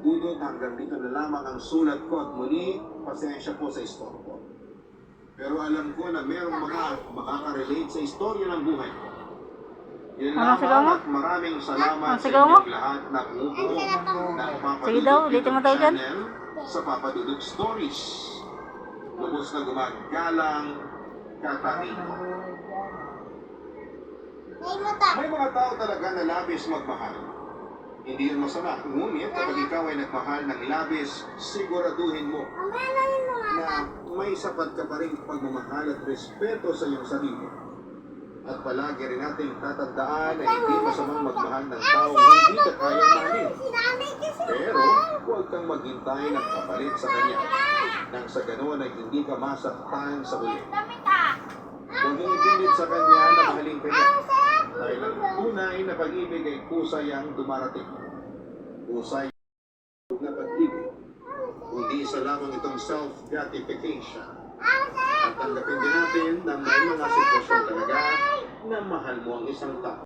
Dudot hanggang dito na lamang ang sulat ko at muli, pasensya po sa istorbo. Pero alam ko na merong mga makaka-relate sa istorya ng buhay ko. Yun lamang at maraming salamat sa inyong lahat na umupo ng Papa Dudut YouTube channel sa Papa Dudut Stories. Lubos na gumagalang Katarino. May mga tao talaga na labis magmahal. Hindi yun masama, ngunit kapag ikaw ay nagmahal ng labis, siguraduhin mo na may sapat ka pa rin pagmamahal at respeto sa iyong sarili. At palagi rin nating tatandaan na hindi masamang magmahal ng taong hindi ka kayang mahalin. Pero huwag kang maghintay ng kapalit sa kanya, nang sa ganoon ay hindi ka masaktan sa huli. Huwag mong ipilit sa kanya na mahalin ka niya. Dahil ang tunay na pag-ibig ay kusay ang dumarating. Kusay na pag-ibig. Hindi isa lamang itong self-gratification. At tanggapin din natin na may mga sitwasyon talaga na mahal mo ang isang tao.